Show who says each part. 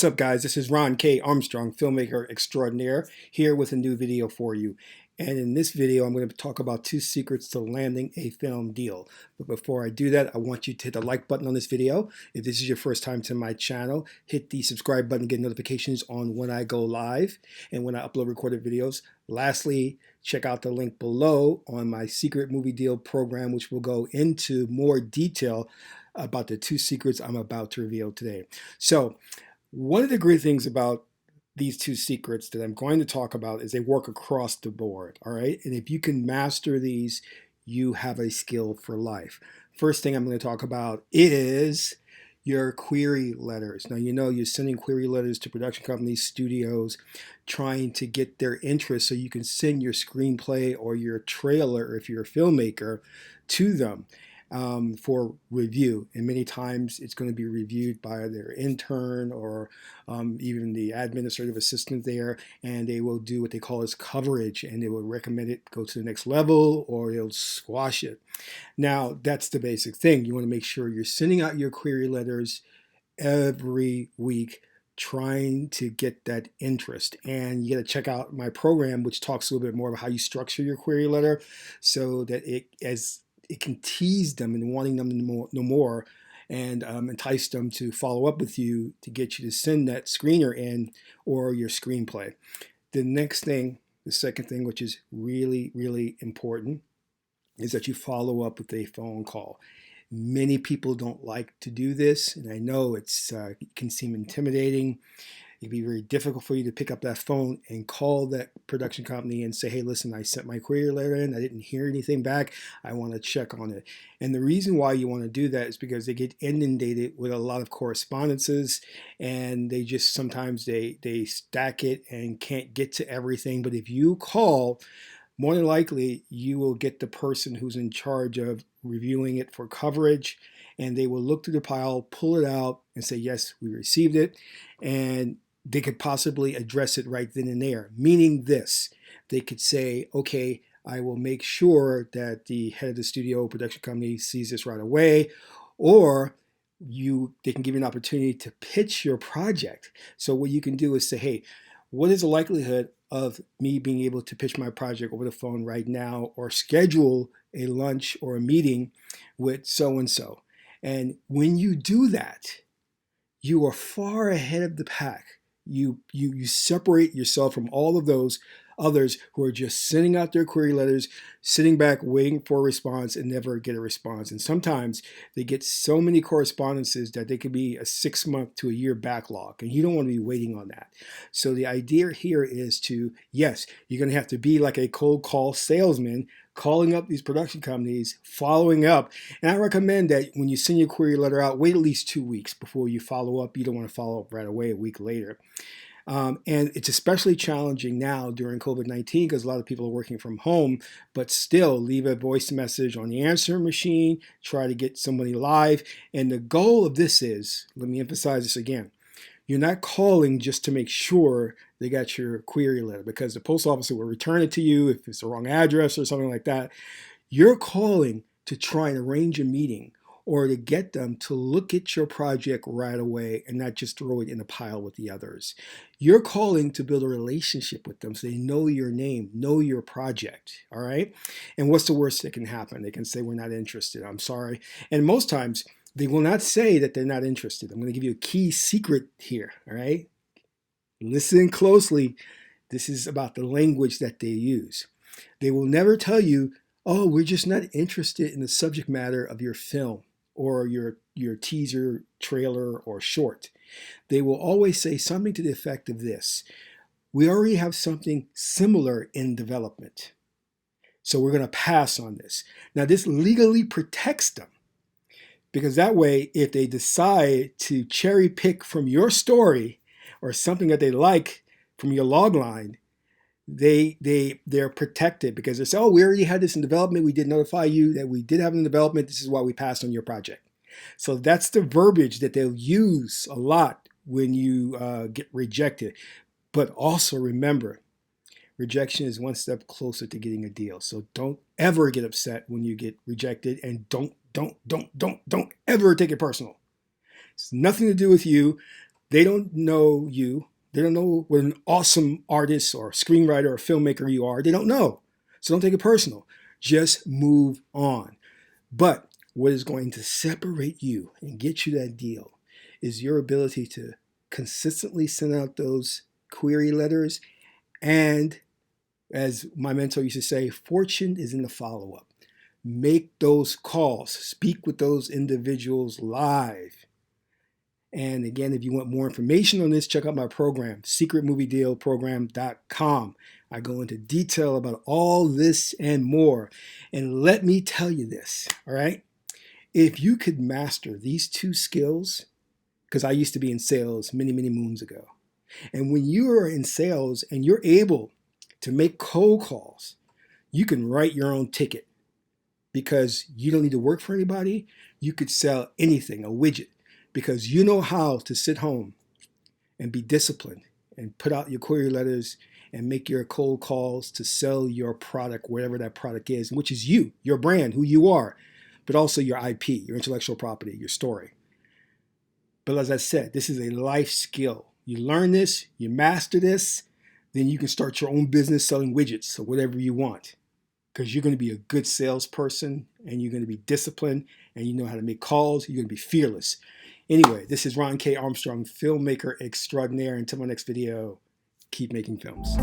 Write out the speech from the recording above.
Speaker 1: What's up, guys? This is Ron K. Armstrong, filmmaker extraordinaire, here with a new video for you. And in this video, I'm going to talk about 2 secrets to landing a film deal. But before I do that, I want you to hit the like button on this video. If this is your first time to my channel, hit the subscribe button, get notifications on when I go live and when I upload recorded videos. Lastly, check out the link below on my secret movie deal program, which will go into more detail about the 2 secrets I'm about to reveal today. So, one of the great things about these 2 secrets that I'm going to talk about is they work across the board, all right? And if you can master these, you have a skill for life. First thing I'm going to talk about is your query letters. Now, you know you're sending query letters to production companies, studios, trying to get their interest so you can send your screenplay or your trailer, if you're a filmmaker, to them. For review, and many times it's going to be reviewed by their intern or even the administrative assistant there, and they will do what they call as coverage, and they will recommend it go to the next level or they'll squash it. Now, that's the basic thing. You want to make sure you're sending out your query letters every week, trying to get that interest. And you got to check out my program, which talks a little bit more about how you structure your query letter so that it can tease them and wanting them to know more and entice them to follow up with you to get you to send that screener in or your screenplay. The next thing, the second thing, which is really, really important, is that you follow up with a phone call. Many people don't like to do this, and I know it can seem intimidating. It'd be very difficult for you to pick up that phone and call that production company and say, hey, listen, I sent my query letter in. I didn't hear anything back. I want to check on it. And the reason why you want to do that is because they get inundated with a lot of correspondences, and they just sometimes they stack it and can't get to everything. But if you call, more than likely you will get the person who's in charge of reviewing it for coverage, and they will look through the pile, pull it out, and say, yes, we received it. And they could possibly address it right then and there, meaning this. They could say, okay, I will make sure that the head of the studio production company sees this right away, or they can give you an opportunity to pitch your project. So what you can do is say, hey, what is the likelihood of me being able to pitch my project over the phone right now, or schedule a lunch or a meeting with so-and-so? And when you do that, you are far ahead of the pack. You separate yourself from all of those others who are just sending out their query letters, sitting back, waiting for a response and never get a response. And sometimes they get so many correspondences that they could be a 6-month to a year backlog, and you don't want to be waiting on that. So the idea here is to, yes, you're going to have to be like a cold call salesman, calling up these production companies, following up. And I recommend that when you send your query letter out, wait at least 2 weeks before you follow up. You don't want to follow up right away a week later. And it's especially challenging now during COVID-19 because a lot of people are working from home, but still leave a voice message on the answering machine, try to get somebody live. And the goal of this is, let me emphasize this again, you're not calling just to make sure they got your query letter, because the post office will return it to you if it's the wrong address or something like that. You're calling to try and arrange a meeting or to get them to look at your project right away and not just throw it in a pile with the others. You're calling to build a relationship with them so they know your name, know your project, all right? And what's the worst that can happen? They can say, we're not interested, I'm sorry. And most times, they will not say that they're not interested. I'm going to give you a key secret here, all right? Listen closely. This is about the language that they use. They will never tell you, oh, we're just not interested in the subject matter of your film or your teaser, trailer, or short. They will always say something to the effect of this: we already have something similar in development, so we're going to pass on this. Now, this legally protects them, because that way, if they decide to cherry pick from your story or something that they like from your log line, they're protected, because they say, oh, we already had this in development. We did notify you that we did have it in development. This is why we passed on your project. So that's the verbiage that they'll use a lot when you get rejected. But also remember, rejection is one step closer to getting a deal. So don't ever get upset when you get rejected, and don't ever take it personal. It's nothing to do with you. They don't know you. They don't know what an awesome artist or screenwriter or filmmaker you are. They don't know. So don't take it personal. Just move on. But what is going to separate you and get you that deal is your ability to consistently send out those query letters. And as my mentor used to say, fortune is in the follow-up. Make those calls. Speak with those individuals live. And again, if you want more information on this, check out my program, secretmoviedealprogram.com. I go into detail about all this and more. And let me tell you this, all right? If you could master these two skills, because I used to be in sales many, many moons ago. And when you are in sales and you're able to make cold calls, you can write your own ticket because you don't need to work for anybody. You could sell anything, a widget, because you know how to sit home and be disciplined and put out your query letters and make your cold calls to sell your product, whatever that product is, which is you, your brand, who you are, but also your IP, your intellectual property, your story. But as I said, this is a life skill. You learn this, you master this, then you can start your own business selling widgets or whatever you want, because you're going to be a good salesperson and you're going to be disciplined and you know how to make calls. You're going to be fearless. Anyway, this is Ron K. Armstrong, filmmaker extraordinaire. Until my next video, keep making films.